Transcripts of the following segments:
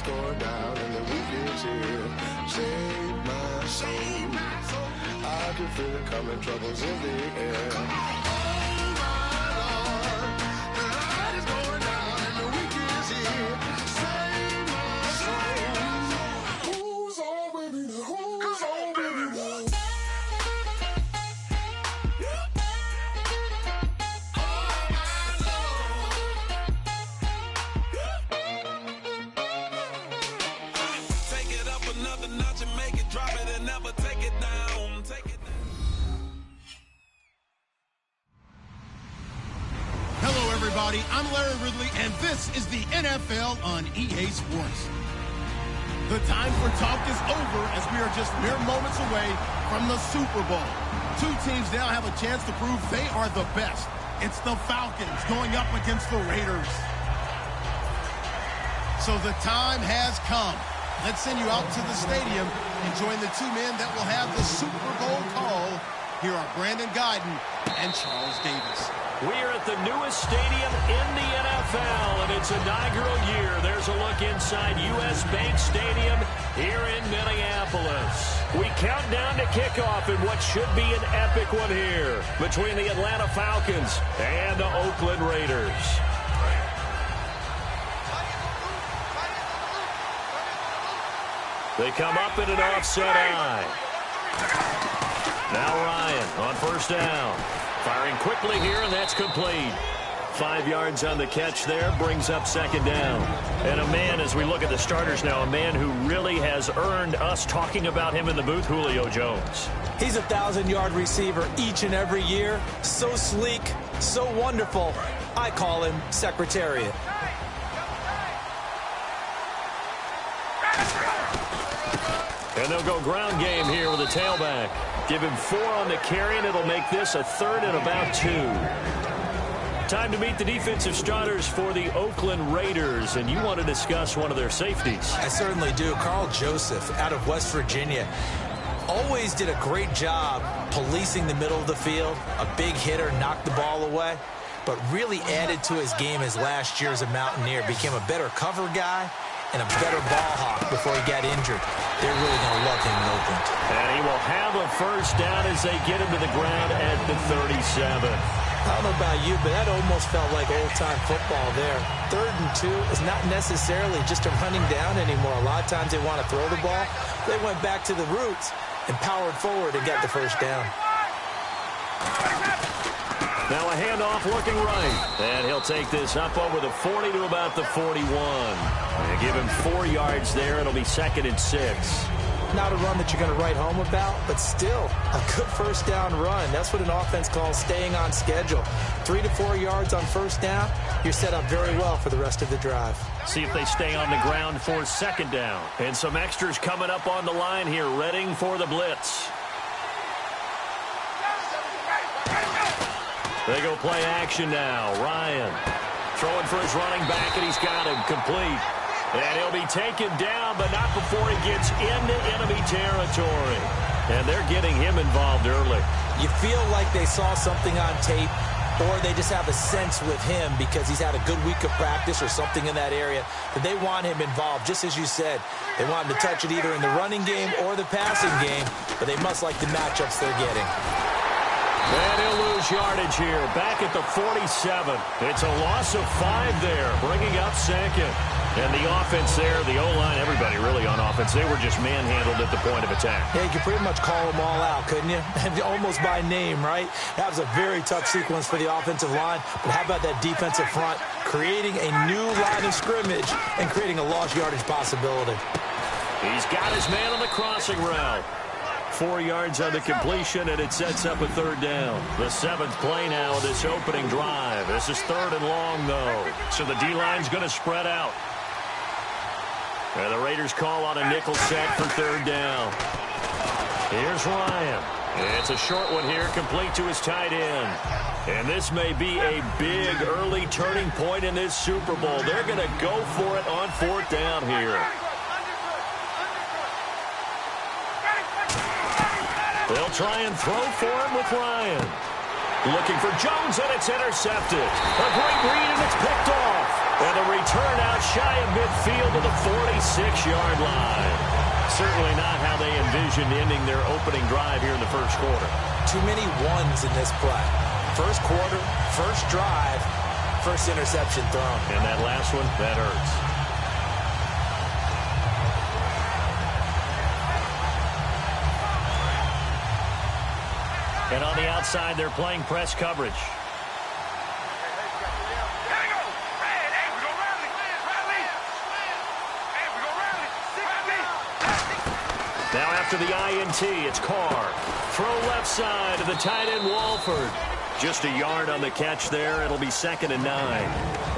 going down and the week is here. Save my soul. I can feel it coming, troubles in the air. Oh my Lord, the night is going down and the week is here. Save my soul. Who's on with me now? Who's on with me now? I'm Larry Ridley, and this is the NFL on EA Sports. The time for talk is over as we are just mere moments away from the Super Bowl. Two teams now have a chance to prove they are the best. It's the Falcons going up against the Raiders. So the time has come. Let's send you out to the stadium and join the two men that will have the Super Bowl call. Here are Brandon Guyton and Charles Davis. We are at the newest stadium in the NFL, and its inaugural year. There's a look inside U.S. Bank Stadium here in Minneapolis. We count down to kickoff in what should be an epic one here between the Atlanta Falcons and the Oakland Raiders. They come up in an offset eye. Now Ryan on first down. Firing quickly here, and that's complete. 5 yards on the catch there, brings up second down. And a man, as we look at the starters now, a man who really has earned us talking about him in the booth, Julio Jones. He's a 1,000-yard receiver each and every year. So sleek, so wonderful. I call him Secretariat. And they'll go ground game here with a tailback. Give him 4 on the carry, and it'll make this a third and about 2. Time to meet the defensive starters for the Oakland Raiders, and you want to discuss one of their safeties. I certainly do. Carl Joseph out of West Virginia. Always did a great job policing the middle of the field. A big hitter, knocked the ball away, but really added to his game his last year as a Mountaineer. Became a better cover guy and a better ball hawk before he got injured. They're really going to love him in Oakland. And he will have a first down as they get him to the ground at the 37. I don't know about you, but that almost felt like old-time football there. 3rd and 2 is not necessarily just a running down anymore. A lot of times they want to throw the ball. They went back to the roots and powered forward and got the first down. Now a handoff looking right. And he'll take this up over the 40 to about the 41. And give him 4 yards there. It'll be 2nd and 6. Not a run that you're going to write home about, but still a good first down run. That's what an offense calls staying on schedule. 3 to 4 yards on first down. You're set up very well for the rest of the drive. See if they stay on the ground for second down. And some extras coming up on the line here, readying for the blitz. They go play action now. Ryan throwing for his running back, and he's got him complete. And he'll be taken down, but not before he gets into enemy territory. And they're getting him involved early. You feel like they saw something on tape, or they just have a sense with him because he's had a good week of practice or something in that area that they want him involved. Just as you said, they want him to touch it either in the running game or the passing game, but they must like the matchups they're getting. And he'll lose yardage here, back at the 47. It's a loss of 5 there, bringing up second. And the offense there, the O-line, everybody really on offense, they were just manhandled at the point of attack. Yeah, you could pretty much call them all out, couldn't you? Almost by name, right? That was a very tough sequence for the offensive line. But how about that defensive front, creating a new line of scrimmage and creating a lost yardage possibility. He's got his man on the crossing route. 4 yards on the completion, and it sets up a third down. The 7th play now of this opening drive. This is 3rd and long, though. So the D-line's going to spread out. And the Raiders call on a nickel set for 3rd down. Here's Ryan. It's a short one here, complete to his tight end. And this may be a big early turning point in this Super Bowl. They're going to go for it on 4th down here. They'll try and throw for him with Ryan. Looking for Jones, and it's intercepted. A great read, and it's picked off. And the return out shy of midfield to the 46-yard line. Certainly not how they envisioned ending their opening drive here in the first quarter. Too many ones in this play. First quarter, first drive, first interception thrown. And that last one, that hurts. And on the outside, they're playing press coverage. Now after the INT, it's Carr. Throw left side to the tight end, Walford. Just a yard on the catch there. It'll be 2nd and 9.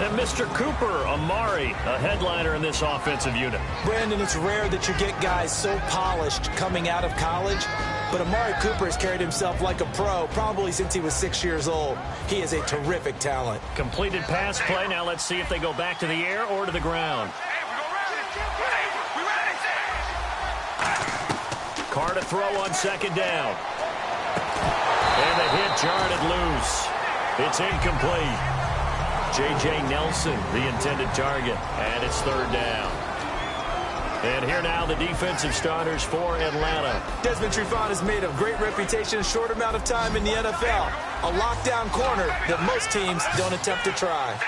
And Mr. Cooper, Amari, a headliner in this offensive unit. Brandon, it's rare that you get guys so polished coming out of college, but Amari Cooper has carried himself like a pro probably since he was 6 years old. He is a terrific talent. Completed pass play. Now let's see if they go back to the air or to the ground. Carr to throw on 2nd down. And the hit jarred it loose. It's incomplete. J.J. Nelson, the intended target. And it's 3rd down. And here now the defensive starters for Atlanta. Desmond Trufant has made a great reputation in a short amount of time in the NFL. A lockdown corner that most teams don't attempt to try.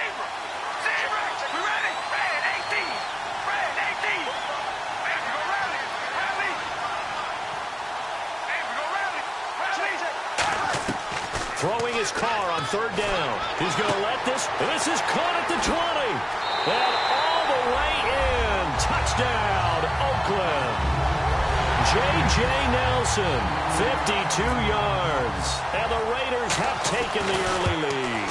Throwing his Carr on 3rd down. He's going to let this. This is caught at the 20. And all the way in. Touchdown, Oakland. J.J. Nelson, 52 yards. And the Raiders have taken the early lead.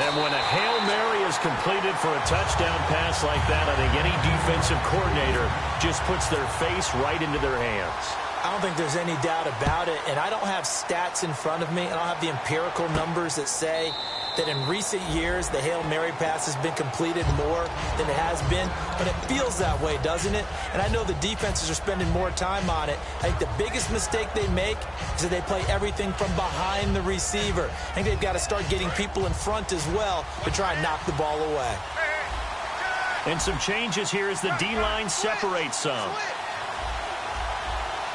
And when a Hail Mary is completed for a touchdown pass like that, I think any defensive coordinator just puts their face right into their hands. I don't think there's any doubt about it, and I don't have stats in front of me. I don't have the empirical numbers that say that in recent years the Hail Mary pass has been completed more than it has been, but it feels that way, doesn't it? And I know the defenses are spending more time on it. I think the biggest mistake they make is that they play everything from behind the receiver. I think they've got to start getting people in front as well to try and knock the ball away. And some changes here as the D-line separates some.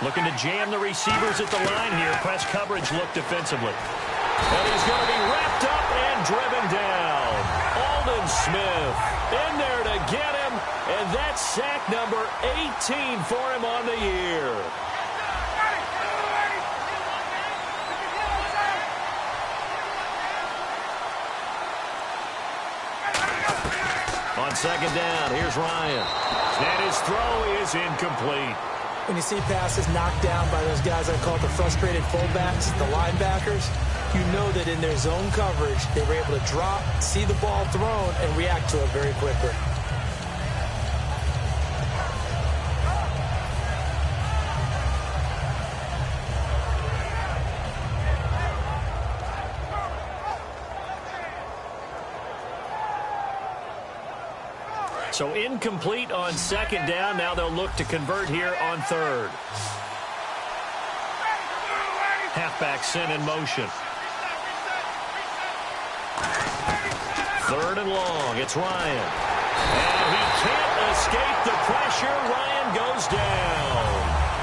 Looking to jam the receivers at the line here. Press coverage look defensively. And he's going to be wrapped up and driven down. Aldon Smith in there to get him. And that's sack number 18 for him on the year. On 2nd down, here's Ryan. And his throw is incomplete. When you see passes knocked down by those guys I call the frustrated fullbacks, the linebackers, you know that in their zone coverage, they were able to drop, see the ball thrown, and react to it very quickly. So incomplete on 2nd down. Now they'll look to convert here on 3rd. Halfback sent in motion. 3rd and long. It's Ryan. And he can't escape the pressure. Ryan goes down.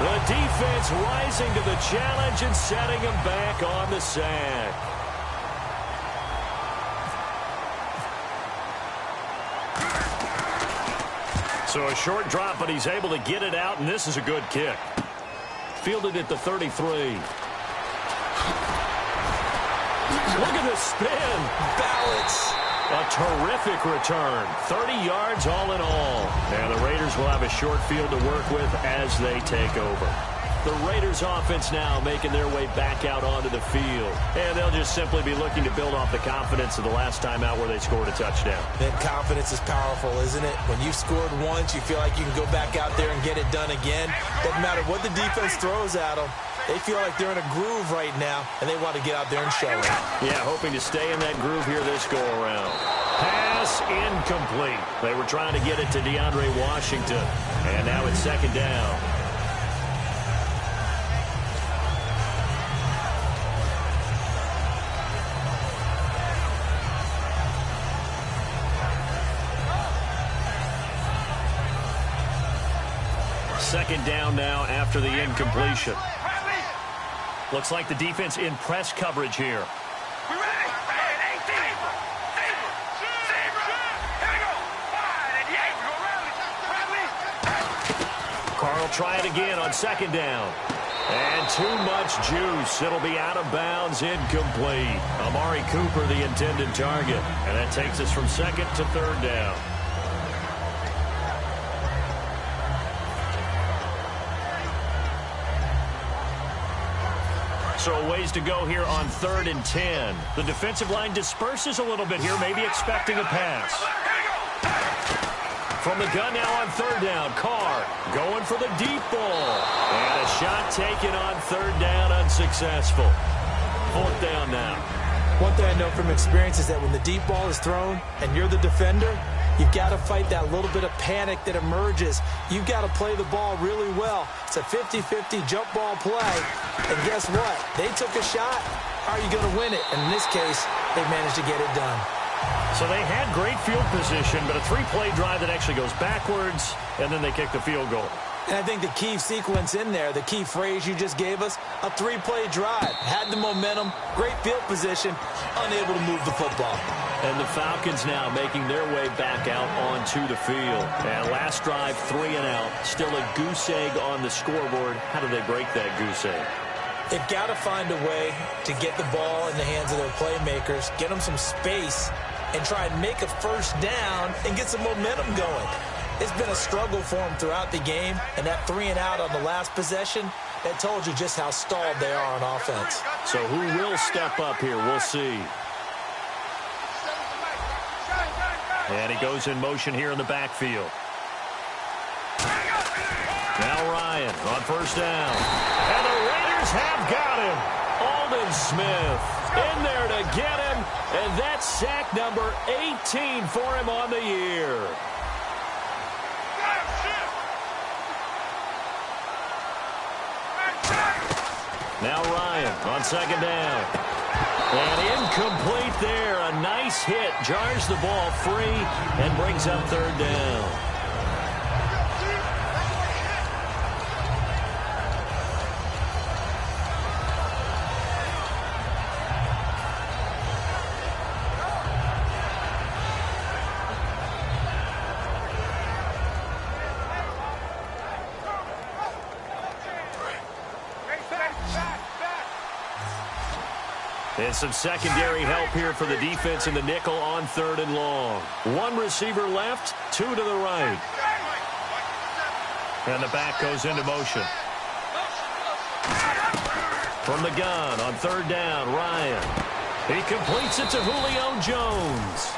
The defense rising to the challenge and setting him back on the sack. So a short drop, but he's able to get it out, and this is a good kick. Fielded at the 33. Look at the spin. Balance. A terrific return. 30 yards all in all. And the Raiders will have a short field to work with as they take over. The Raiders offense now making their way back out onto the field. And they'll just simply be looking to build off the confidence of the last time out where they scored a touchdown. That confidence is powerful, isn't it? When you've scored once, you feel like you can go back out there and get it done again. Doesn't matter what the defense throws at them. They feel like they're in a groove right now, and they want to get out there and show it. Yeah, hoping to stay in that groove here this go-around. Pass incomplete. They were trying to get it to DeAndre Washington. And now it's 2nd down. second down now after the incompletion. Looks like the defense in press coverage here. Carr will try it again on second down. And too much juice. It'll be out of bounds, incomplete. Amari Cooper, the intended target. And that takes us from second to third down. So a ways to go here on 3rd and 10. The defensive line disperses a little bit here, maybe expecting a pass. From the gun now on 3rd down, Carr going for the deep ball. And a shot taken on 3rd down, unsuccessful. 4th down now. One thing I know from experience is that when the deep ball is thrown and you're the defender, you've got to fight that little bit of panic that emerges. You've got to play the ball really well. It's a 50-50 jump ball play. And guess what? They took a shot. Are you going to win it? And in this case, they managed to get it done. So they had great field position, but a 3-play drive that actually goes backwards, and then they kick the field goal. And I think the key sequence in there, the key phrase you just gave us, a 3-play drive. Had the momentum, great field position, unable to move the football. And the Falcons now making their way back out onto the field. And last drive, 3 and out. Still a goose egg on the scoreboard. How do they break that goose egg? They've got to find a way to get the ball in the hands of their playmakers, get them some space, and try and make a first down and get some momentum going. It's been a struggle for them throughout the game, and that 3 and out on the last possession, that told you just how stalled they are on offense. So who will step up here? We'll see. And he goes in motion here in the backfield. Now Ryan on 1st down. And the Raiders have got him. Aldon Smith in there to get him. And that's sack number 18 for him on the year. Now Ryan on 2nd down. And incomplete there. A nice hit. Jars the ball free and brings up 3rd down. And some secondary help here for the defense in the nickel on 3rd and long. 1 receiver left, 2 to the right. And the back goes into motion. From the gun on 3rd down, Ryan. He completes it to Julio Jones.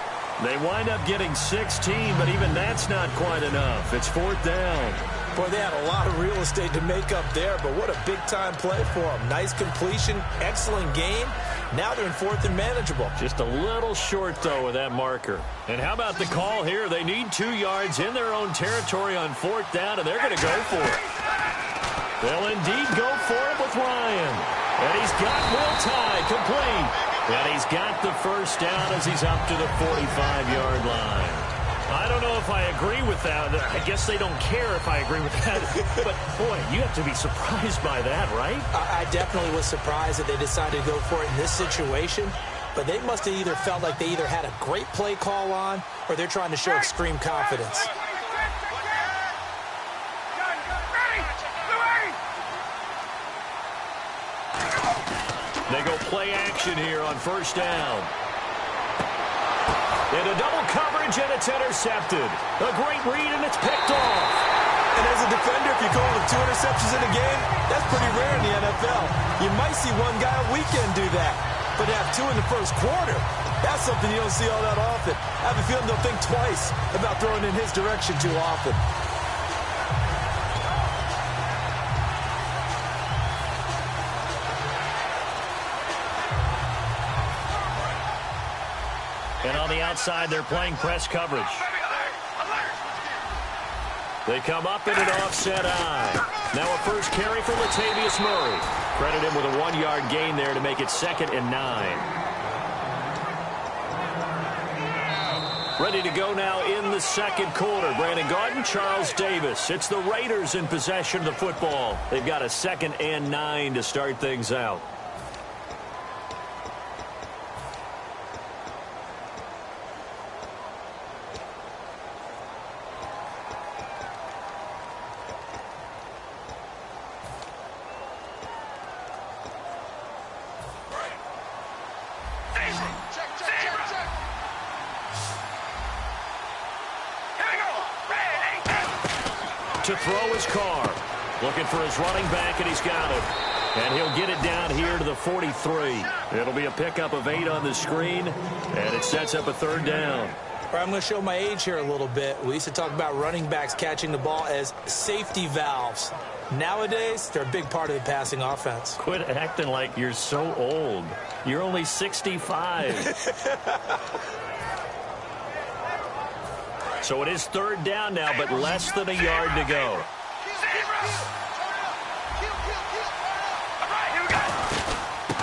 They wind up getting 16, but even that's not quite enough. It's 4th down. Boy, they had a lot of real estate to make up there, but what a big-time play for them. Nice completion, excellent game. Now they're in 4th and manageable. Just a little short, though, with that marker. And how about the call here? They need 2 yards in their own territory on 4th down, and they're going to go for it. They'll indeed go for it with Ryan. And he's got Will Tye complete. And he's got the first down as he's up to the 45-yard line. I don't know if I agree with that. I guess they don't care if I agree with that. But, boy, you have to be surprised by that, right? I definitely was surprised that they decided to go for it in this situation. But they must have either felt like they either had a great play call on or they're trying to show extreme confidence. They go play action here on 1st down. Into double coverage, and it's intercepted. A great read, and it's picked off. And as a defender, if you're going with 2 interceptions in a game, that's pretty rare in the NFL. You might see one guy a weekend do that. But to have 2 in the first quarter, that's something you don't see all that often. I have a feeling they'll think twice about throwing in his direction too often. And on the outside, they're playing press coverage. They come up in an offset eye. Now a first carry for Latavius Murray. Credit him with a 1-yard gain there to make it 2nd and 9. Ready to go now in the 2nd quarter. Brandon Gaudin. Charles Davis. It's the Raiders in possession of the football. They've got a 2nd and 9 to start things out. To throw his car. Looking for his running back, and he's got it. And he'll get it down here to the 43. It'll be a pickup of 8 on the screen, and it sets up a 3rd down. All right, I'm going to show my age here a little bit. We used to talk about running backs catching the ball as safety valves. Nowadays, they're a big part of the passing offense. Quit acting like you're so old. You're only 65. So it is 3rd down now, but less than a yard to go.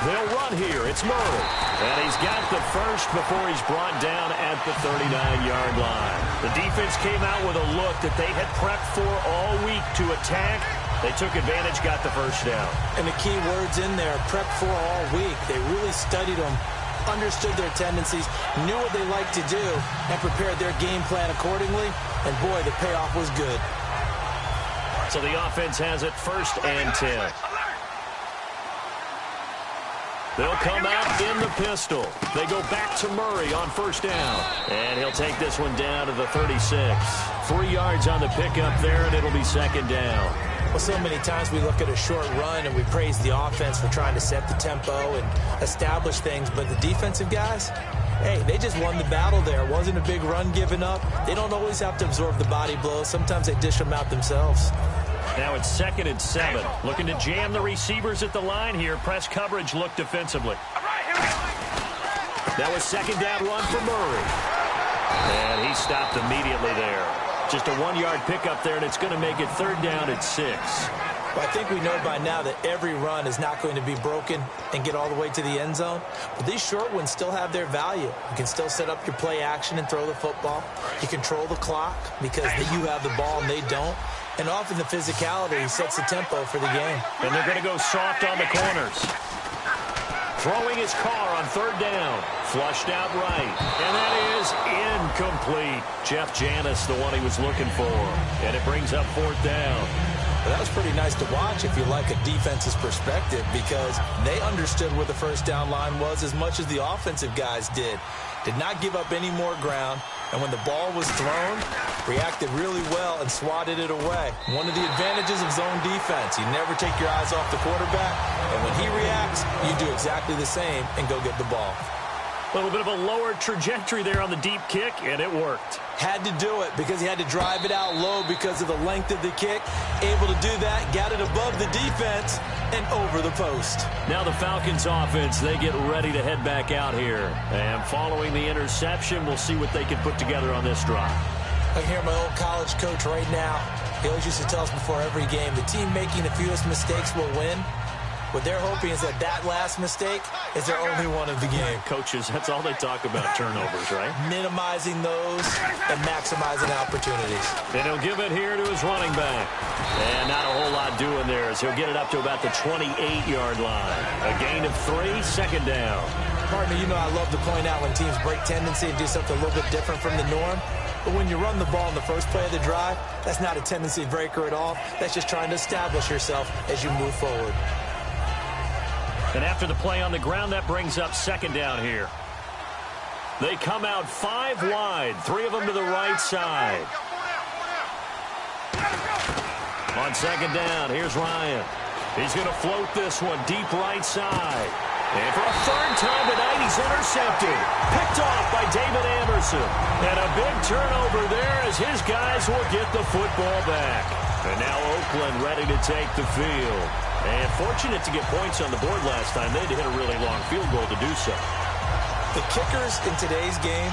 They'll run here. It's Murray. And he's got the first before he's brought down at the 39-yard line. The defense came out with a look that they had prepped for all week to attack. They took advantage, got the first down. And the key words in there, prepped for all week. They really studied them, understood their tendencies, knew what they liked to do, and prepared their game plan accordingly. And, boy, the payoff was good. So the offense has it 1st and 10. They'll come out in the pistol. They go back to Murray on 1st down. And he'll take this one down to the 36. 3 yards on the pickup there, and it'll be 2nd down. Well, so many times we look at a short run and we praise the offense for trying to set the tempo and establish things. But the defensive guys, hey, they just won the battle there. It wasn't a big run given up. They don't always have to absorb the body blows. Sometimes they dish them out themselves. Now it's 2nd and 7. Looking to jam the receivers at the line here. Press coverage look defensively. That was 2nd down run for Murray. And he stopped immediately there. Just a 1-yard pickup there, and it's going to make it 3rd down at 6. Well, I think we know by now that every run is not going to be broken and get all the way to the end zone. But these short ones still have their value. You can still set up your play action and throw the football. You control the clock because you have the ball and they don't. And often the physicality sets the tempo for the game. And they're going to go soft on the corners. Throwing his car on 3rd down. Flushed out right. And that is incomplete. Jeff Janis, the one he was looking for. And it brings up 4th down. Well, that was pretty nice to watch if you like a defense's perspective, because they understood where the 1st down line was as much as the offensive guys did. Did not give up any more ground. And when the ball was thrown, reacted really well and swatted it away. One of the advantages of zone defense, you never take your eyes off the quarterback. And when he reacts, you do exactly the same and go get the ball. A little bit of a lower trajectory there on the deep kick, and it worked. Had to do it because he had to drive it out low because of the length of the kick. Able to do that, got it above the defense and over the post. Now the Falcons offense, they get ready to head back out here. And following the interception, we'll see what they can put together on this drive. I hear my old college coach right now. He always used to tell us before every game, the team making the fewest mistakes will win. What they're hoping is that that last mistake is their only one of the game. Coaches, that's all they talk about, turnovers, right? Minimizing those and maximizing opportunities. And he'll give it here to his running back. And not a whole lot doing there as he'll get it up to about the 28-yard line. A gain of 3, 2nd down. Partner, you know I love to point out when teams break tendency and do something a little bit different from the norm. But when you run the ball in the first play of the drive, that's not a tendency breaker at all. That's just trying to establish yourself as you move forward. And after the play on the ground, that brings up 2nd down here. They come out 5 wide, 3 of them to the right side. On 2nd down, here's Ryan. He's going to float this one deep right side. And for a 3rd time tonight, he's intercepted. Picked off by David Anderson. And a big turnover there as his guys will get the football back. And now Oakland ready to take the field. And fortunate to get points on the board last time. They had to hit a really long field goal to do so. The kickers in today's game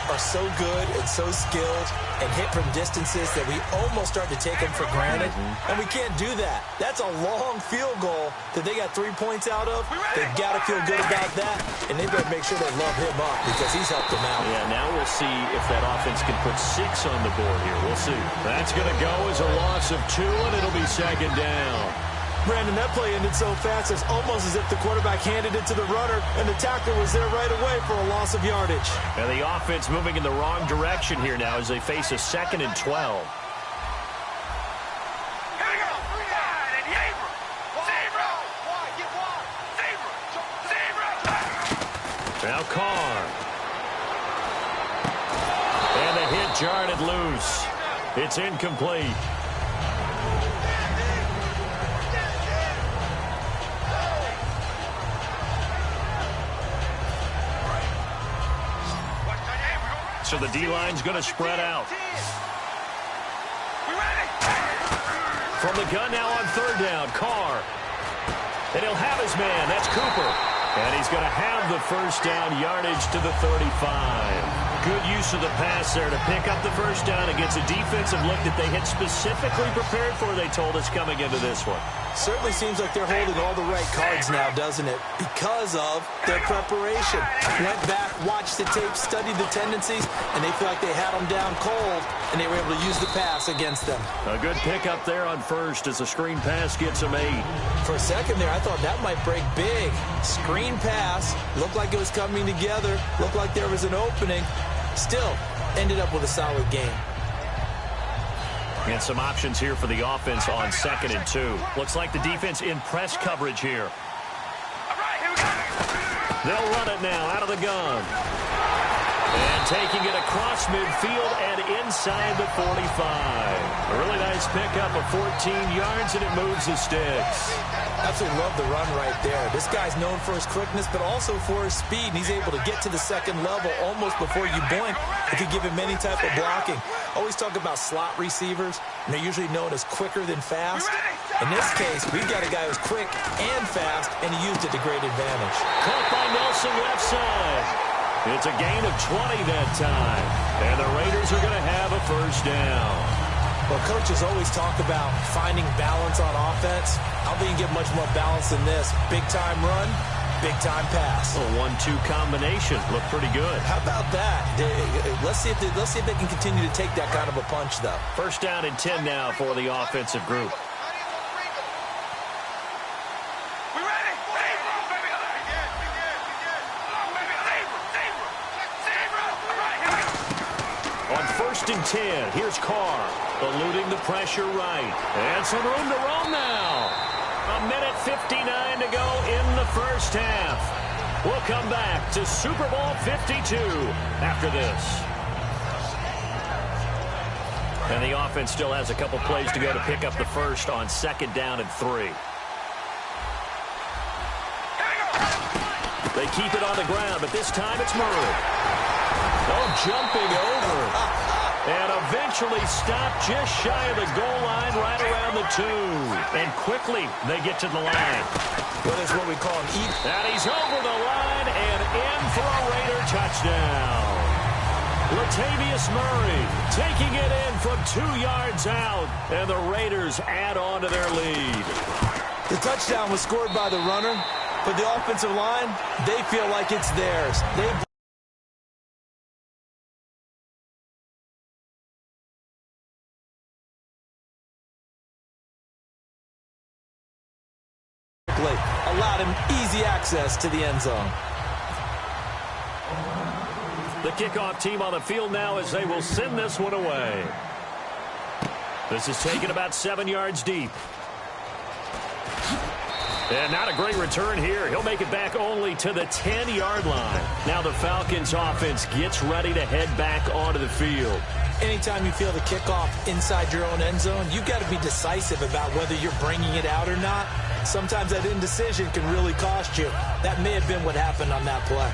are so good and so skilled and hit from distances that we almost start to take them for granted, and we can't do that. That's a long field goal that they got 3 points out of. They've got to feel good about that, and they better make sure they love him up because he's helped them out. Yeah, now we'll see if that offense can put 6 on the board here. We'll see. That's going to go as a loss of 2, and it'll be second down. Brandon, that play ended so fast, it's almost as if the quarterback handed it to the runner, and the tackler was there right away for a loss of yardage. And the offense moving in the wrong direction here now as they face a 2nd and 12. Now Carr. And the hit jarred it loose. It's incomplete. So the D-line's going to spread out. From the gun now on 3rd down, Carr. And he'll have his man. That's Cooper. And he's going to have the first down yardage to the 35. Good use of the pass there to pick up the first down against a defensive look that they had specifically prepared for, they told us, coming into this one. Certainly seems like they're holding all the right cards now, doesn't it? Because of their preparation. Went back, watched the tape, studied the tendencies, and they feel like they had them down cold, and they were able to use the pass against them. A good pickup there on first as the screen pass gets them 8. For a second there, I thought that might break big. Screen pass, looked like it was coming together, looked like there was an opening. Still, ended up with a solid game. And some options here for the offense on 2nd and 2. Looks like the defense in press coverage here. They'll run it now out of the gun. And taking it across midfield and inside the 45. A really nice pickup of 14 yards, and it moves the sticks. Absolutely love the run right there. This guy's known for his quickness, but also for his speed. And he's able to get to the 2nd level almost before you blink. It could give him any type of blocking. Always talk about slot receivers, and they're usually known as quicker than fast. In this case, we've got a guy who's quick and fast, and he used it to great advantage. Caught by Nelson left side. It's a gain of 20 that time. And the Raiders are going to have a first down. Well, coaches always talk about finding balance on offense. I don't think you can get much more balance than this. Big-time run, big-time pass. A 1-2 combination. Looked pretty good. How about that? Let's see if they can continue to take that kind of a punch, though. First down and 10 now for the offensive group. On 1st and 10, here's Carr, eluding the pressure right. And some room to roam now. 1:59 to go in the first half. We'll come back to Super Bowl 52 after this. And the offense still has a couple plays to go to pick up the first on 2nd down and 3. They keep it on the ground, but this time it's Murray. Oh, jumping over. And eventually stopped just shy of the goal line right around the 2. And quickly they get to the line. Well, that's what we call an eat. And he's over the line and in for a Raider touchdown. Latavius Murray taking it in from 2 yards out. And the Raiders add on to their lead. The touchdown was scored by the runner, but the offensive line, they feel like it's theirs. Allowed him easy access to the end zone. The kickoff team on the field now as they will send this one away. This is taken about 7 yards deep. And not a great return here. He'll make it back only to the 10-yard line. Now the Falcons offense gets ready to head back onto the field. Anytime you feel the kickoff inside your own end zone, you've got to be decisive about whether you're bringing it out or not. Sometimes that indecision can really cost you. That may have been what happened on that play.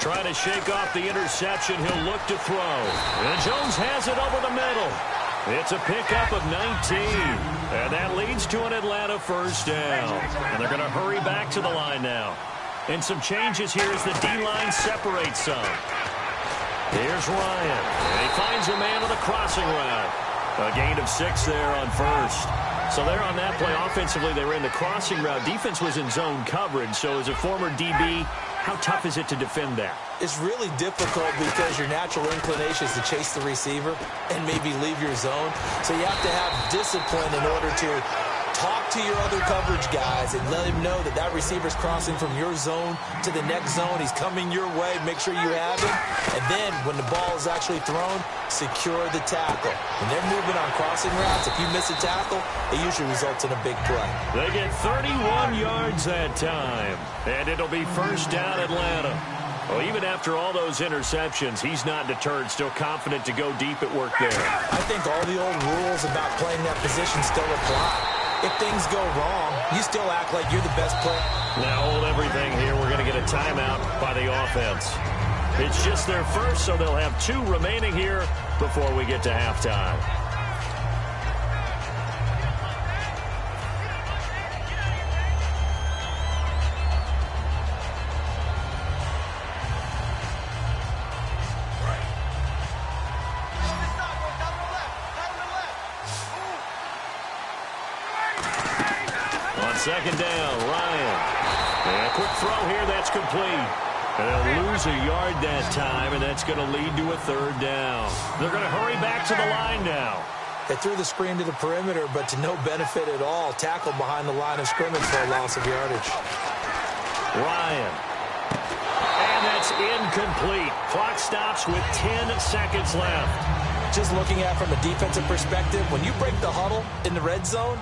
Trying to shake off the interception. He'll look to throw. And Jones has it over the middle. It's a pickup of 19. And that leads to an Atlanta first down. And they're going to hurry back to the line now. And some changes here as the D-line separates some. Here's Ryan. And he finds a man on the crossing route. A gain of 6 there on first. So there on that play, offensively, they were in the crossing route. Defense was in zone coverage. So as a former DB, how tough is it to defend that? It's really difficult because your natural inclination is to chase the receiver and maybe leave your zone. So you have to have discipline in order to talk to your other coverage guys and let him know that that receiver's crossing from your zone to the next zone. He's coming your way. Make sure you have him. And then when the ball is actually thrown, secure the tackle. When they're moving on crossing routes, if you miss a tackle, it usually results in a big play. They get 31 yards that time. And it'll be first down Atlanta. Well, even after all those interceptions, he's not deterred, still confident to go deep at work there. I think all the old rules about playing that position still apply. If things go wrong, you still act like you're the best player. Now hold everything here. We're going to get a timeout by the offense. It's just their first, so they'll have 2 remaining here before we get to halftime. Second down, Ryan. And a quick throw here, that's complete. And they'll lose a yard that time, and that's going to lead to a third down. They're going to hurry back to the line now. They threw the screen to the perimeter, but to no benefit at all. Tackled behind the line of scrimmage for a loss of yardage. Ryan. And that's incomplete. Clock stops with 10 seconds left. Just looking at it from a defensive perspective, when you break the huddle in the red zone,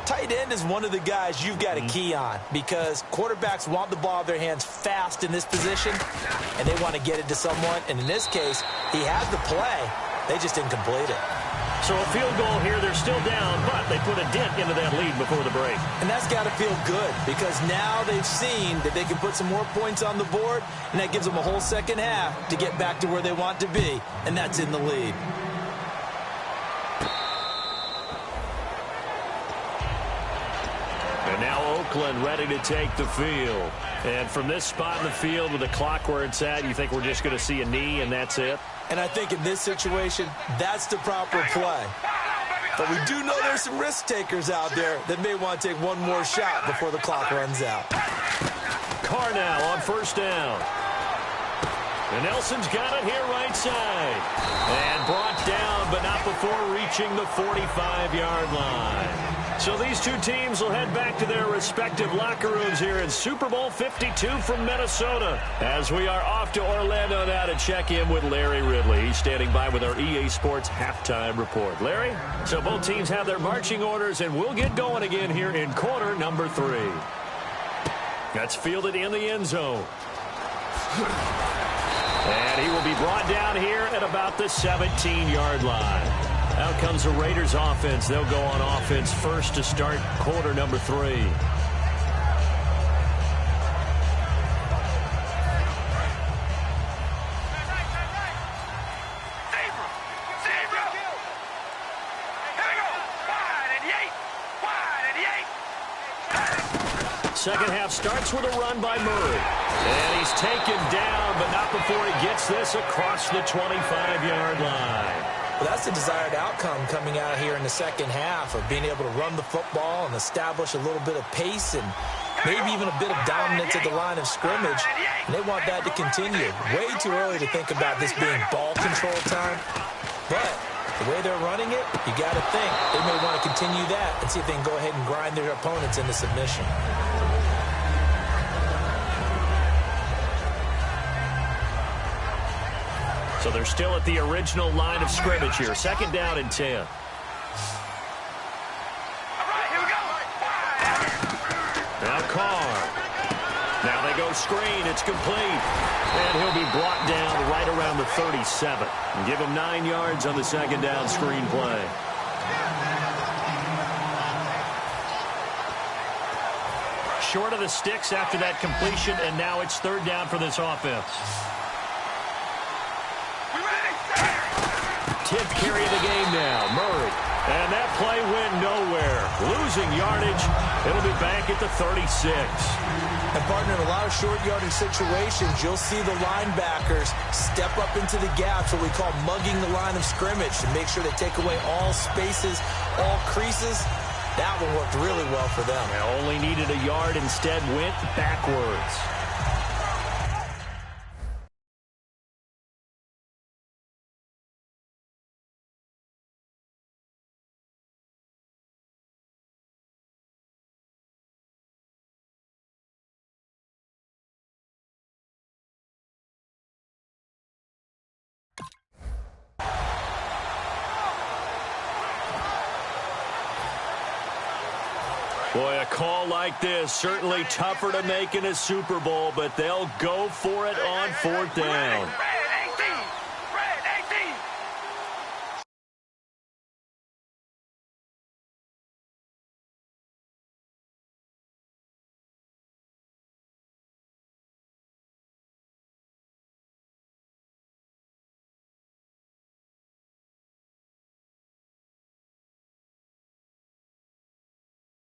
tight end is one of the guys you've got to key on because quarterbacks want the ball in their hands fast in this position, and they want to get it to someone. And in this case, he had the play. They just didn't complete it. So a field goal here, they're still down, but they put a dent into that lead before the break. And that's got to feel good because now they've seen that they can put some more points on the board, and that gives them a whole second half to get back to where they want to be, and that's in the lead. And now Oakland ready to take the field. And from this spot in the field with the clock where it's at, you think we're just going to see a knee and that's it? And I think in this situation, that's the proper play. But we do know there's some risk takers out there that may want to take one more shot before the clock runs out. Carr now on first down. And Nelson's got it here right side. And brought down, but not before reaching the 45-yard line. So these two teams will head back to their respective locker rooms here in Super Bowl 52 from Minnesota. As we are off to Orlando now to check in with Larry Ridley. He's standing by with our EA Sports halftime report. Larry, so both teams have their marching orders, and we'll get going again here in quarter number 3. That's fielded in the end zone. And he will be brought down here at about the 17-yard line. Out comes the Raiders offense. They'll go on offense first to start quarter number 3. Second half starts with a run by Murray. And he's taken down, but not before he gets this across the 25-yard line. Well, that's the desired outcome coming out here in the second half of being able to run the football and establish a little bit of pace and maybe even a bit of dominance at the line of scrimmage. And they want that to continue. Way too early to think about this being ball control time. But the way they're running it, you got to think they may want to continue that and see if they can go ahead and grind their opponents into submission. So they're still at the original line of scrimmage here. Second down and 10. Now Carr. Now they go screen. It's complete. And he'll be brought down right around the 37. And give him 9 yards on the second down screen play. Short of the sticks after that completion, and now it's third down for this offense. 10th carry of the game now. Murray. And that play went nowhere. Losing yardage. It'll be back at the 36. And, partner, in a lot of short yardage situations, you'll see the linebackers step up into the gaps, what we call mugging the line of scrimmage, to make sure they take away all spaces, all creases. That one worked really well for them. They only needed a yard, instead went backwards. Boy, a call like this, certainly tougher to make in a Super Bowl, but they'll go for it on 4th down.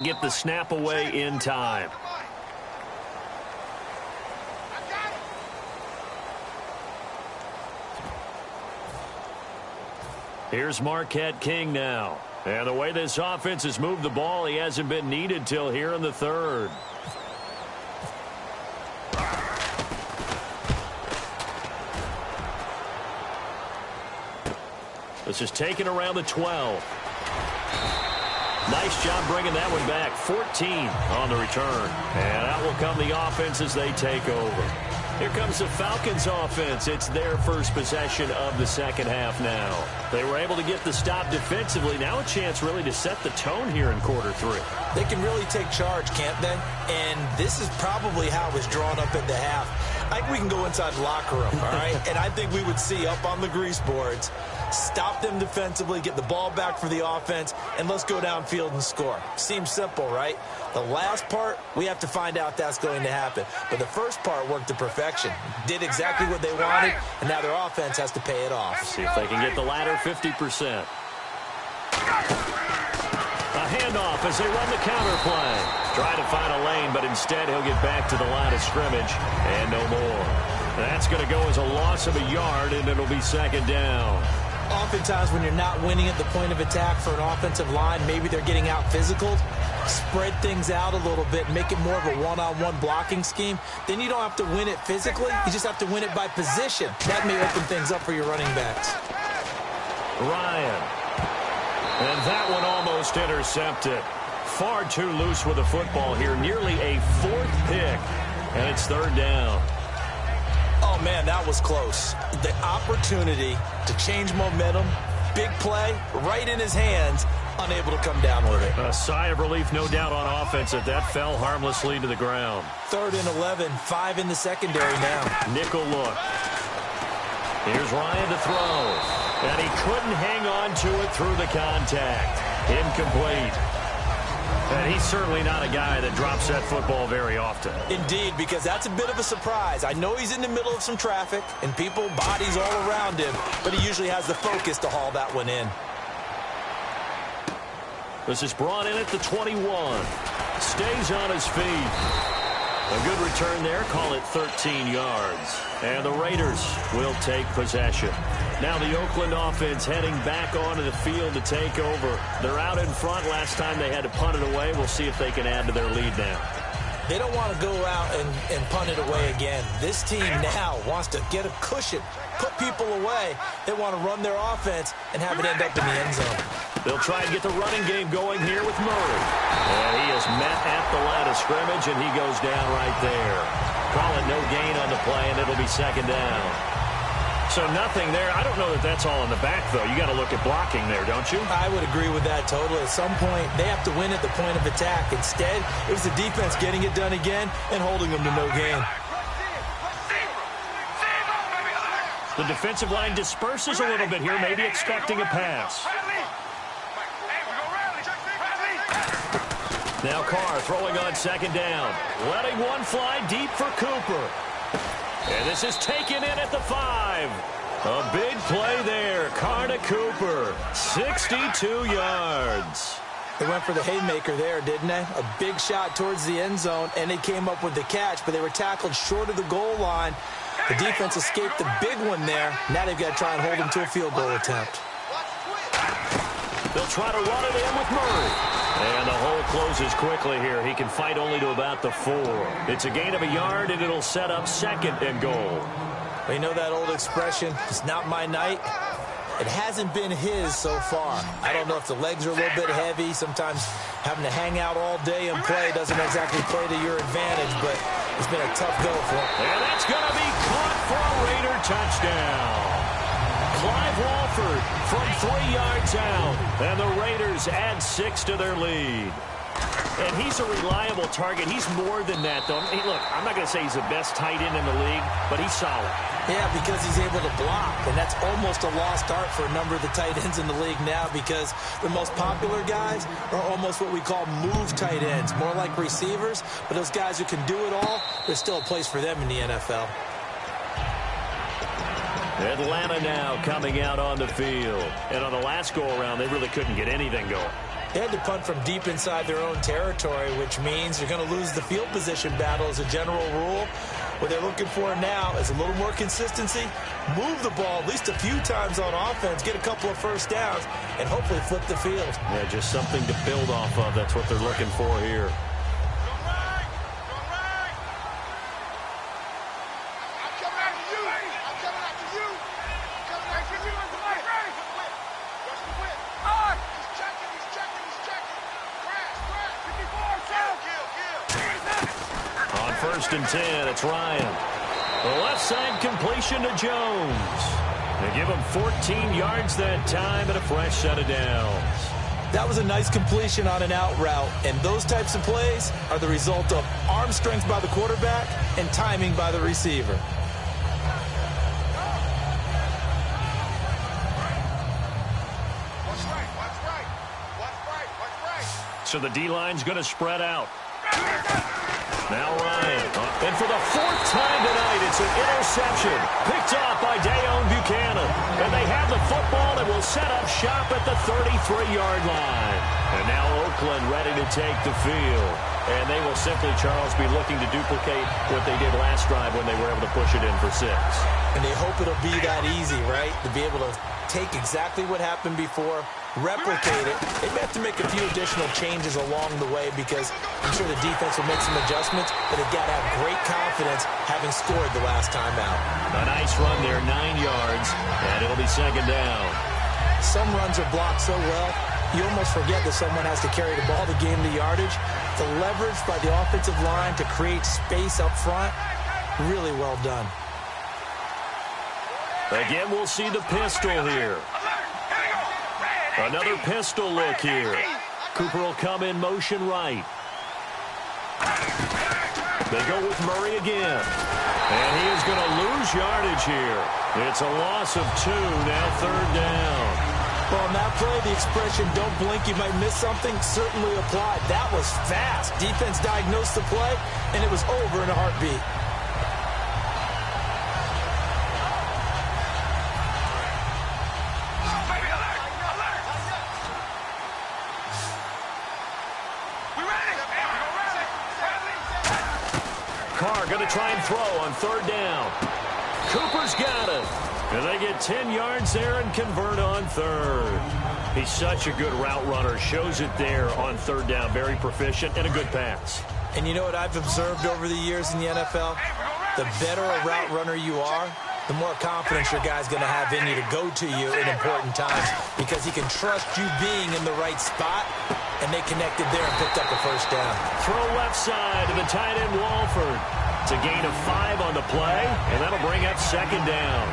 Get the snap away in time. Here's Marquette King now. And the way this offense has moved the ball, he hasn't been needed till here in the 3rd. This is taken around the 12. Nice job bringing that one back. 14 on the return. And out will come the offense as they take over. Here comes the Falcons offense. It's their first possession of the second half now. They were able to get the stop defensively. Now a chance really to set the tone here in quarter 3. They can really take charge, can't they? And this is probably how it was drawn up at the half. I think we can go inside the locker room, all right? And I think we would see up on the grease boards, stop them defensively, get the ball back for the offense, and let's go downfield and score. Seems simple, right? The last part, we have to find out that's going to happen. But the first part worked to perfection. Did exactly what they wanted, and now their offense has to pay it off. See if they can get the latter 50%. A handoff as they run the counter play. Try to find a lane, but instead he'll get back to the line of scrimmage, and no more. That's going to go as a loss of a yard, and it'll be second down. Oftentimes when you're not winning at the point of attack for an offensive line, maybe they're getting out physical. Spread things out a little bit, make it more of a one-on-one blocking scheme. Then you don't have to win it physically. You just have to win it by position. That may open things up for your running backs. Ryan. And that one almost intercepted. Far too loose with the football here. Nearly a 4th pick. And it's 3rd down. Oh, man, that was close. The opportunity to change momentum, big play, right in his hands, unable to come down with it. A sigh of relief, no doubt, on offense that fell harmlessly to the ground. 3rd and 11, 5 in the secondary now. Nickel look. Here's Ryan to throw. And he couldn't hang on to it through the contact. Incomplete. And he's certainly not a guy that drops that football very often. Indeed, because that's a bit of a surprise. I know he's in the middle of some traffic and people, bodies all around him, but he usually has the focus to haul that one in. This is brought in at the 21. Stays on his feet. A good return there. Call it 13 yards. And the Raiders will take possession. Now the Oakland offense heading back onto the field to take over. They're out in front. Last time they had to punt it away. We'll see if they can add to their lead now. They don't want to go out and punt it away again. This team now wants to get a cushion, put people away. They want to run their offense and have it end up in the end zone. They'll try and get the running game going here with Murray. And he is met at the line of scrimmage, and he goes down right there. Call it no gain on the play, and it'll be second down. So nothing there. I don't know that that's all in the back, though. You got to look at blocking there, don't you? I would agree with that totally. At some point, they have to win at the point of attack. Instead, it was the defense getting it done again and holding them to no gain. The defensive line disperses a little bit here, maybe expecting a pass. Now Carr throwing on second down. Letting one fly deep for Cooper. And this is taken in at the 5. A big play there. Carter Cooper, 62 yards. They went for the haymaker there, didn't they? A big shot towards the end zone, and they came up with the catch, but they were tackled short of the goal line. The defense escaped the big one there. Now they've got to try and hold him to a field goal attempt. They'll try to run it in with Murray. And the hole closes quickly here. He can fight only to about the 4. It's a gain of a yard, and it'll set up 2nd and goal. Well, you know that old expression, it's not my night? It hasn't been his so far. I don't know if the legs are a little bit heavy. Sometimes having to hang out all day and play doesn't exactly play to your advantage, but it's been a tough go for him. And that's going to be caught for a Raider touchdown. Clive Walford from 3 yards out, and the Raiders add 6 to their lead. And he's a reliable target. He's more than that, though. Hey, look, I'm not going to say he's the best tight end in the league, but he's solid. Yeah, because he's able to block, and that's almost a lost art for a number of the tight ends in the league now because the most popular guys are almost what we call move tight ends, more like receivers, but those guys who can do it all, there's still a place for them in the NFL. Atlanta now coming out on the field. And on the last go-around, they really couldn't get anything going. They had to punt from deep inside their own territory, which means you're going to lose the field position battle as a general rule. What they're looking for now is a little more consistency, move the ball at least a few times on offense, get a couple of first downs, and hopefully flip the field. Yeah, just something to build off of. That's what they're looking for here. First and 10, it's Ryan. The left side completion to Jones. They give him 14 yards that time and a fresh set of downs. That was a nice completion on an out route, and those types of plays are the result of arm strength by the quarterback and timing by the receiver. So the D-line's going to spread out. Now Ryan. And for the 4th time tonight, it's an interception. Picked off by Dayon Buchanan. And they have the football and will set up shop at the 33-yard line. And now Oakland ready to take the field. And they will simply, Charles, be looking to duplicate what they did last drive when they were able to push it in for 6. And they hope it'll be that easy, right? To be able to take exactly what happened before, replicate it. They may have to make a few additional changes along the way because I'm sure the defense will make some adjustments, but they've got to have great confidence having scored the last time out. A nice run there, 9 yards, and it'll be 2nd down. Some runs are blocked so well, you almost forget that someone has to carry the ball to gain the yardage. The leverage by the offensive line to create space up front, really well done. Again, we'll see the pistol here. Another pistol look here. Cooper will come in motion right. They go with Murray again. And he is going to lose yardage here. It's a loss of 2, now 3rd down. Well, on that play, the expression, don't blink, you might miss something, certainly applied. That was fast. Defense diagnosed the play, and it was over in a heartbeat. Carr going to try and throw on 3rd down. Cooper's got it. And they get 10 yards there and convert on 3rd. He's such a good route runner. Shows it there on 3rd down. Very proficient and a good pass. And you know what I've observed over the years in the NFL? The better a route runner you are, the more confidence your guy's going to have in you to go to you in important times because he can trust you being in the right spot, and they connected there and picked up the 1st down. Throw left side to the tight end Walford. It's a gain of 5 on the play, and that'll bring up 2nd down.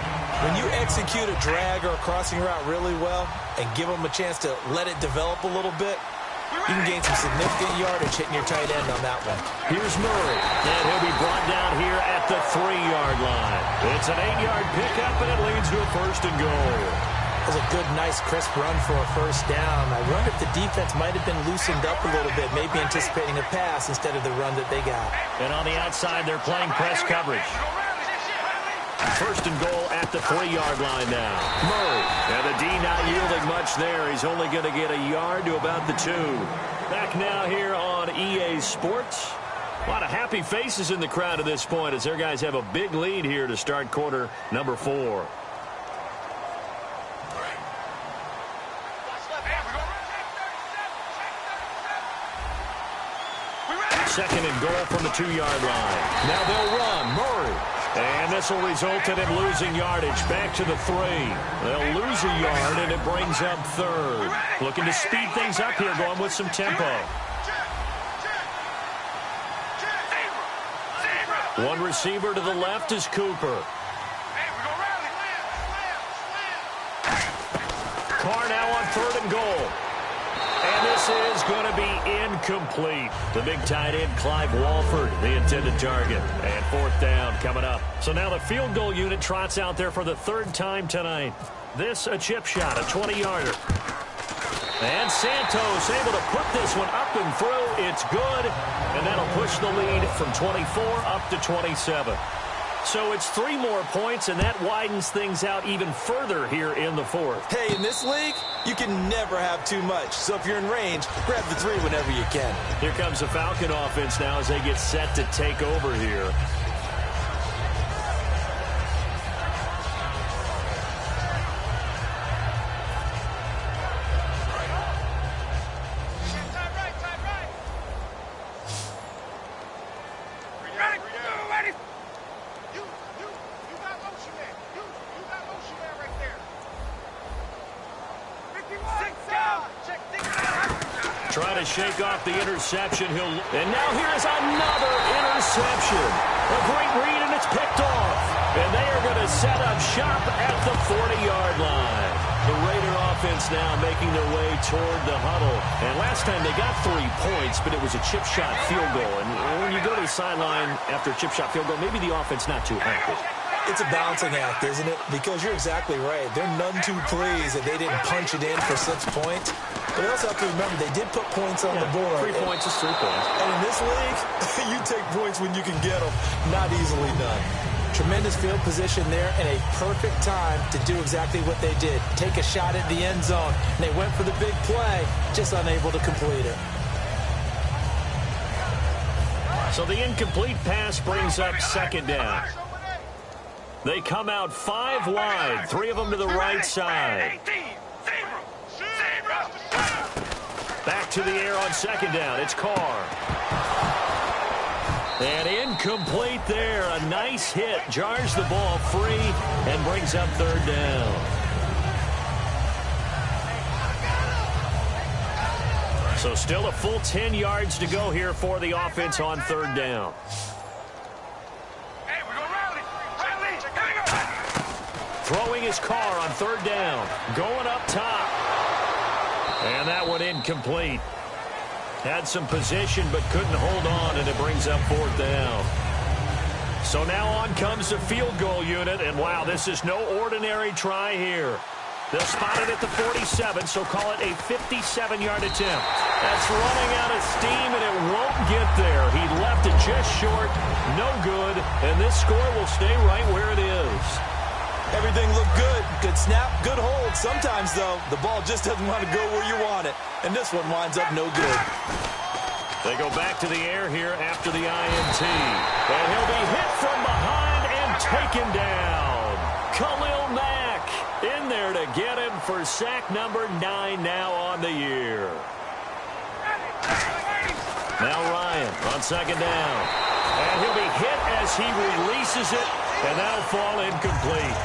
When you execute a drag or a crossing route really well and give them a chance to let it develop a little bit, you can gain some significant yardage hitting your tight end on that one. Here's Murray, and he'll be brought down here at the 3-yard line. It's an 8-yard pickup, and it leads to a 1st and goal. That was a good, nice, crisp run for a 1st down. I wonder if the defense might have been loosened up a little bit, maybe anticipating a pass instead of the run that they got. And on the outside, they're playing press coverage. First and goal at the 3-yard line now. Murray. And the D not yielding much there. He's only going to get a yard to about the 2. Back now here on EA Sports. A lot of happy faces in the crowd at this point as their guys have a big lead here to start quarter number 4. Second and goal from the 2-yard line. Now they'll run. Murray. And this will result in him losing yardage. Back to the 3. They'll lose a yard, and it brings up 3rd. Looking to speed things up here, going with some tempo. One receiver to the left is Cooper. Carr now on 3rd and goal. And this is going to be incomplete. The big tight end, Clive Walford, the intended target. And 4th down coming up. So now the field goal unit trots out there for the 3rd time tonight. This a chip shot, a 20-yarder. And Santos able to put this one up and through. It's good. And that'll push the lead from 24 up to 27. So it's 3 more points, and that widens things out even further here in the 4th. Hey, in this league, you can never have too much. So if you're in range, grab the 3 whenever you can. Here comes the Falcon offense now as they get set to take over here. Trying to shake off the interception. And now here's another interception. A great read, and it's picked off. And they are going to set up shop at the 40-yard line. The Raider offense now making their way toward the huddle. And last time they got 3 points, but it was a chip shot field goal. And when you go to the sideline after a chip shot field goal, maybe the offense not too happy. It's a balancing act, isn't it? Because you're exactly right. They're none too pleased that they didn't punch it in for 6 points. But you also have to remember they did put points on the board. 3 points is 3 points. And in this league, you take points when you can get them. Not easily done. Tremendous field position there and a perfect time to do exactly what they did. Take a shot at the end zone. And they went for the big play, just unable to complete it. So the incomplete pass brings up 2nd down. They come out 5 wide, 3 of them to the right side. Back to the air on 2nd down. It's Carr. And incomplete there. A nice hit. Jars the ball free and brings up 3rd down. So still a full 10 yards to go here for the offense on 3rd down. Throwing his Carr on 3rd down. Going up top. And that one incomplete. Had some position but couldn't hold on, and it brings up 4th down. So now on comes the field goal unit, and wow, this is no ordinary try here. They'll spot it at the 47, so call it a 57-yard attempt. That's running out of steam, and it won't get there. He left it just short, no good, and this score will stay right where it is. Everything looked good. Good snap, good hold. Sometimes, though, the ball just doesn't want to go where you want it. And this one winds up no good. They go back to the air here after the INT. And he'll be hit from behind and taken down. Khalil Mack in there to get him for sack number 9 now on the year. Now Ryan on 2nd down. And he'll be hit as he releases it. And that'll fall incomplete.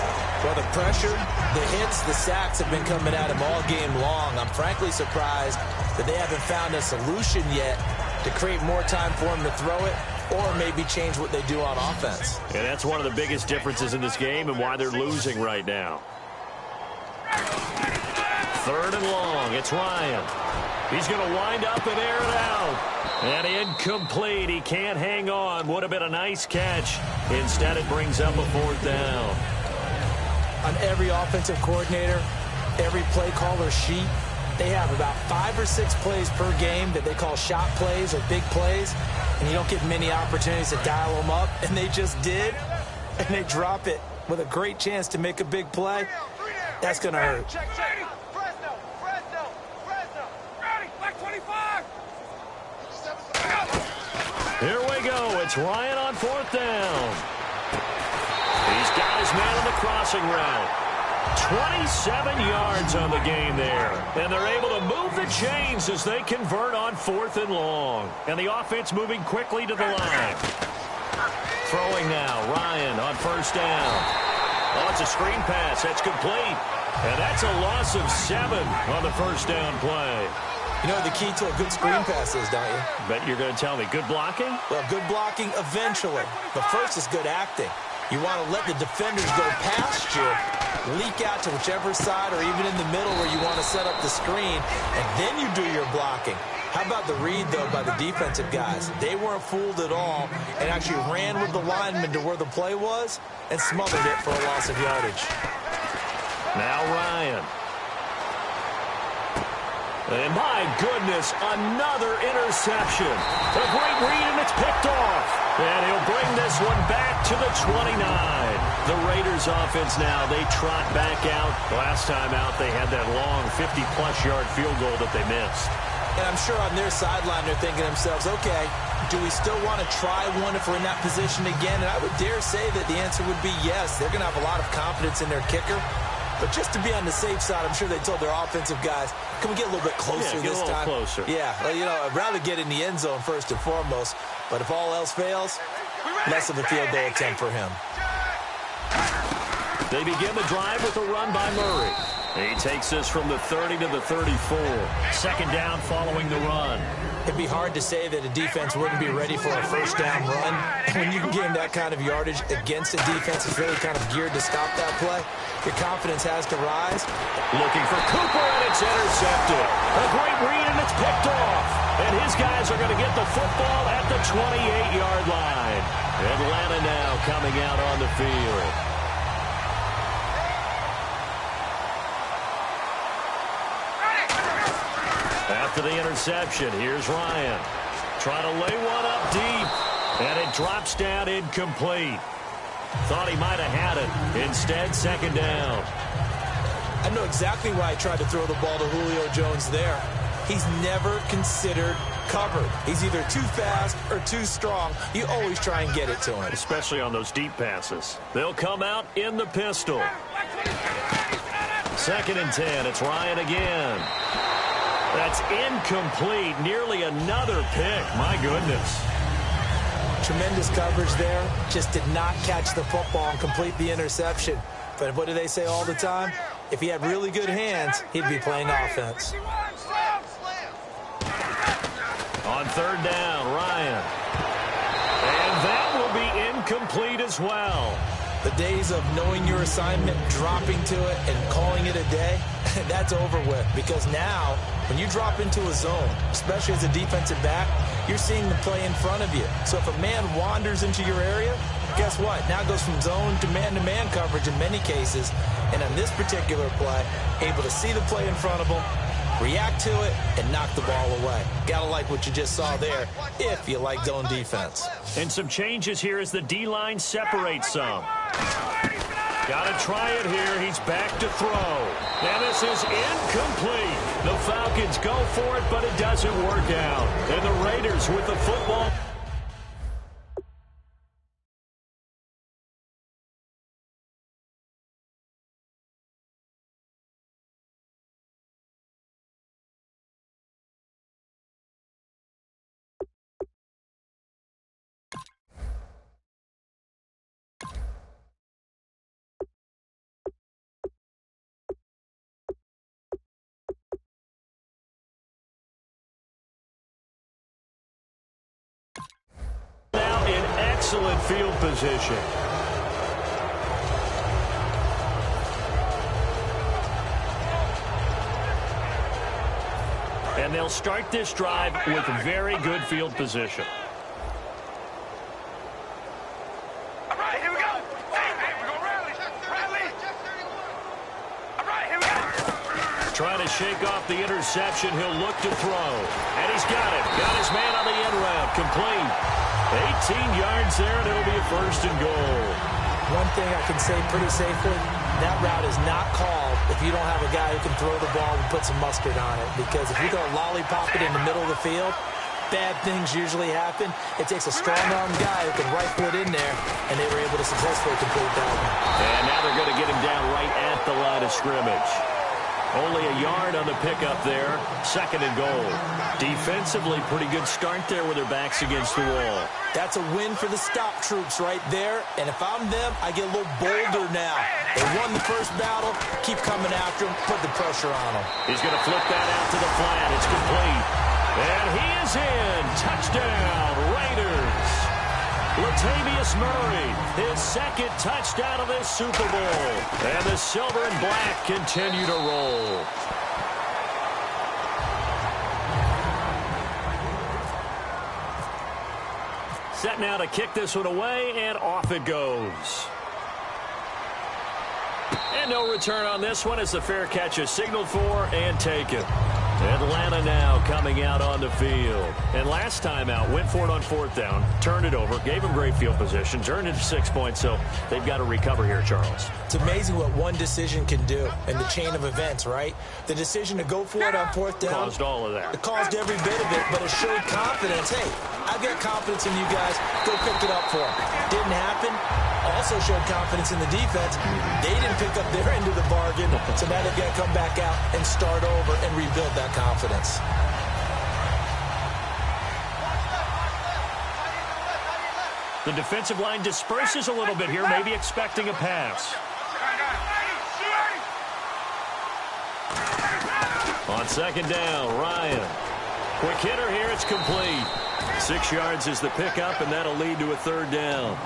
Well, the pressure, the hits, the sacks have been coming at him all game long. I'm frankly surprised that they haven't found a solution yet to create more time for him to throw it or maybe change what they do on offense. And that's one of the biggest differences in this game and why they're losing right now. 3rd and long. It's Ryan. He's going to wind up and air it out. And incomplete. He can't hang on. Would have been a nice catch. Instead, it brings up a 4th down. On every offensive coordinator, every play caller sheet, they have about 5 or 6 plays per game that they call shot plays or big plays. And you don't get many opportunities to dial them up. And they just did. And they drop it. with a great chance to make a big play, that's going to hurt. Here we go. It's Ryan on 4th down. He's got his man on the crossing route. 27 yards on the game there. And they're able to move the chains as they convert on 4th and long. And the offense moving quickly to the line. Throwing now. Ryan on 1st down. Oh, it's a screen pass. That's complete. And that's a loss of 7 on the 1st down play. You know what the key to a good screen pass is, don't you? Bet you're going to tell me. Good blocking? Well, good blocking eventually. But first is good acting. You want to let the defenders go past you, leak out to whichever side or even in the middle where you want to set up the screen, and then you do your blocking. How about the read, though, by the defensive guys? They weren't fooled at all and actually ran with the lineman to where the play was and smothered it for a loss of yardage. Now Ryan. And my goodness, another interception. A great read, and it's picked off. And he'll bring this one back to the 29. The Raiders offense now, they trot back out. Last time out, they had that long 50-plus yard field goal that they missed. And I'm sure on their sideline they're thinking to themselves, okay, do we still want to try one if we're in that position again? And I would dare say that the answer would be yes. They're going to have a lot of confidence in their kicker. But just to be on the safe side, I'm sure they told their offensive guys, can we get a little bit closer this time? Closer. Yeah, well, you know, I'd rather get in the end zone first and foremost. But if all else fails, less of a field goal attempt for him. They begin the drive with a run by Murray. He takes this from the 30 to the 34. 2nd down following the run. It'd be hard to say that a defense wouldn't be ready for a 1st down run. When you can gain that kind of yardage against a defense that's really kind of geared to stop that play, your confidence has to rise. Looking for Cooper, and it's intercepted. A great read, and it's picked off. And his guys are going to get the football at the 28-yard line. Atlanta now coming out on the field. After the interception, here's Ryan. Trying to lay one up deep, and it drops down incomplete. Thought he might have had it. Instead, 2nd down. I know exactly why I tried to throw the ball to Julio Jones there. He's never considered covered. He's either too fast or too strong. You always try and get it to him. Especially on those deep passes. They'll come out in the pistol. 2nd and 10. It's Ryan again. That's incomplete. Nearly another pick. My goodness. Tremendous coverage there. Just did not catch the football and complete the interception. But what do they say all the time? If he had really good hands, he'd be playing offense. On 3rd down, Ryan. And that will be incomplete as well. The days of knowing your assignment, dropping to it, and calling it a day, that's over with. Because now, when you drop into a zone, especially as a defensive back, you're seeing the play in front of you. So if a man wanders into your area, guess what? Now it goes from zone to man coverage in many cases. And on this particular play, able to see the play in front of him, react to it, and knock the ball away. Gotta like what you just saw there, if you like zone defense. And some changes here as the D-line separates some. Gotta try it here. He's back to throw. And this is incomplete. The Falcons go for it, but it doesn't work out. And the Raiders with the football. Now in excellent field position. And they'll start this drive with very good field position. All right, here we go. Hey, we're going to rally. All right, here we go. Trying to shake off the interception. He'll look to throw. And he's got it. Got his man on the end route. Complete. 18 yards there, and it'll be a 1st and goal. one thing I can say pretty safely, that route is not called if you don't have a guy who can throw the ball and put some mustard on it. Because if you're going to lollipop it in the middle of the field, bad things usually happen. It takes a strong-arm guy who can rifle it in there, and they were able to successfully complete that one. And now they're going to get him down right at the line of scrimmage. Only a yard on the pickup there. 2nd and goal. Defensively, pretty good start there with their backs against the wall. That's a win for the stop troops right there. And if I'm them, I get a little bolder now. They won the first battle. Keep coming after them. Put the pressure on them. He's going to flip that out to the flat. It's complete. And he is in. Touchdown, Raiders. Latavius Murray, his 2nd touchdown of this Super Bowl. And the silver and black continue to roll. Set now to kick this one away, and off it goes. And no return on this one as the fair catch is signaled for and taken. Atlanta now coming out on the field. And last time out, went for it on 4th down, turned it over, gave them great field position, turned it to 6 points, so they've got to recover here, Charles. It's amazing what one decision can do in the chain of events, right? The decision to go for it on 4th down. Caused all of that. It caused every bit of it, but it showed confidence. Hey, I've got confidence in you guys. Go pick it up for them. Didn't happen. Also showed confidence in the defense. They didn't pick up their end of the bargain, so now they've got to come back out and start over and rebuild that confidence. The defensive line disperses a little bit here, maybe expecting a pass. On 2nd down, Ryan. Quick hitter here, it's complete. 6 yards is the pickup, and that'll lead to a 3rd down.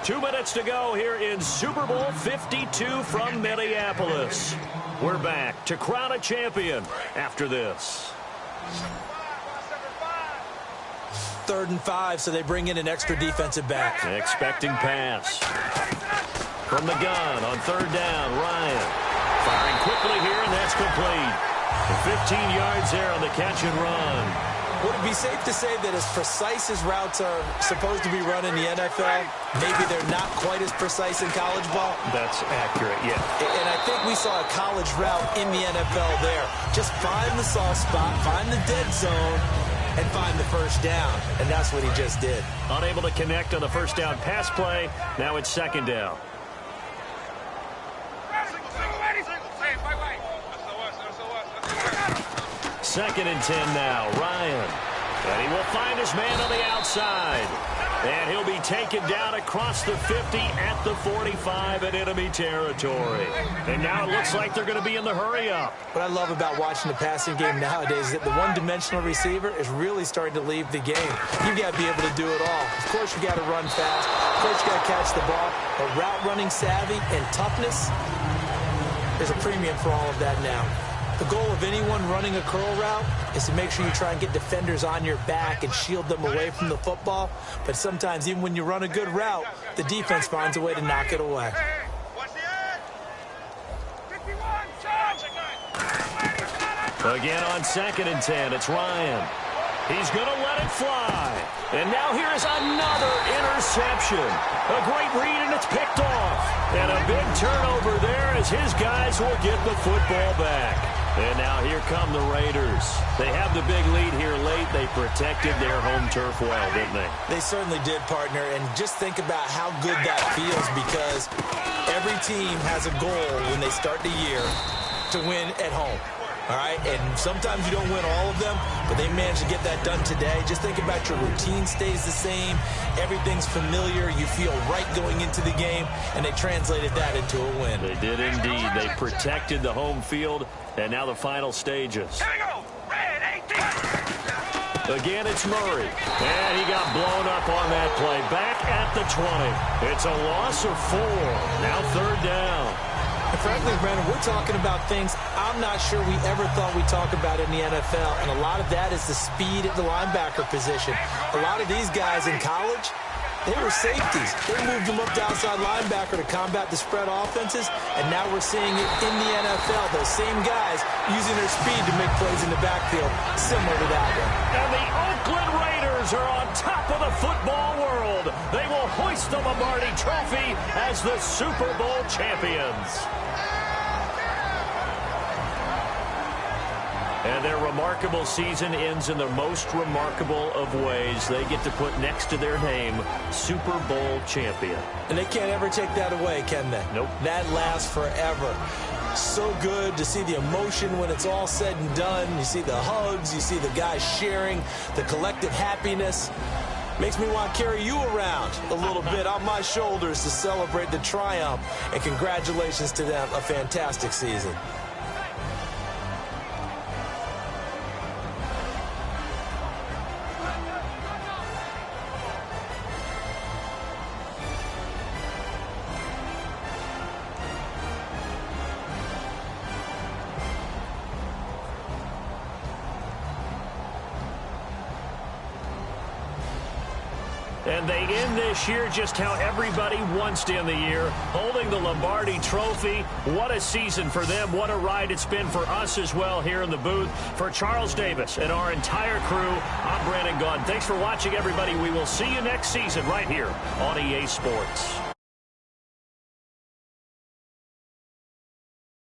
Two minutes to go here in Super Bowl 52 from Minneapolis. We're back to crown a champion after this. 3rd and 5, so they bring in an extra defensive back. Expecting pass. From the gun on 3rd down, Ryan. Firing quickly here, and that's complete. 15 yards there on the catch and run. Would it be safe to say that as precise as routes are supposed to be run in the NFL, maybe they're not quite as precise in college ball? That's accurate, yeah. And I think we saw a college route in the NFL there. Just find the soft spot, find the dead zone, and find the 1st down. And that's what he just did. Unable to connect on the 1st down pass play. Now it's 2nd down. 2nd and 10 now, Ryan. And he will find his man on the outside. And he'll be taken down across the 50 at the 45 in enemy territory. And now it looks like they're going to be in the hurry-up. What I love about watching the passing game nowadays is that the one-dimensional receiver is really starting to leave the game. You've got to be able to do it all. Of course, you got to run fast. Of course, you got to catch the ball. But route running savvy and toughness, there's a premium for all of that now. The goal of anyone running a curl route is to make sure you try and get defenders on your back and shield them away from the football. But sometimes, even when you run a good route, the defense finds a way to knock it away. Again on 2nd and 10, it's Ryan. He's going to let it fly. And now here is another interception. A great read, and it's picked off. And a big turnover there as his guys will get the football back. And now here come the Raiders. They have the big lead here late. They protected their home turf well, didn't they? They certainly did, partner. And just think about how good that feels, because every team has a goal when they start the year to win at home. All right, and sometimes you don't win all of them, but they managed to get that done today. Just think about your routine stays the same. Everything's familiar. You feel right going into the game, and they translated that into a win. They did indeed. They protected the home field, and now the final stages. Here we go. Red 18. Again, it's Murray, and he got blown up on that play. Back at the 20. It's a loss of 4. Now 3rd down. And frankly, Brandon, we're talking about things I'm not sure we ever thought we'd talk about in the NFL. And a lot of that is the speed at the linebacker position. A lot of these guys in college, They were safeties. They moved them up to outside linebacker to combat the spread offenses, and now we're seeing it in the NFL. Those same guys using their speed to make plays in the backfield, similar to that one. And the Oakland Raiders are on top of the football world. They will hoist the Lombardi Trophy as the Super Bowl champions. And their remarkable season ends in the most remarkable of ways. They get to put next to their name, Super Bowl champion. And they can't ever take that away, can they? Nope. That lasts forever. So good to see the emotion when it's all said and done. You see the hugs, you see the guys sharing, the collective happiness. Makes me want to carry you around a little bit on my shoulders to celebrate the triumph. And congratulations to them, a fantastic season. And they end this year just how everybody wants to end the year, holding the Lombardi Trophy. What a season for them. What a ride it's been for us as well here in the booth. For Charles Davis and our entire crew, I'm Brandon Gaudin. Thanks for watching, everybody. We will see you next season right here on EA Sports.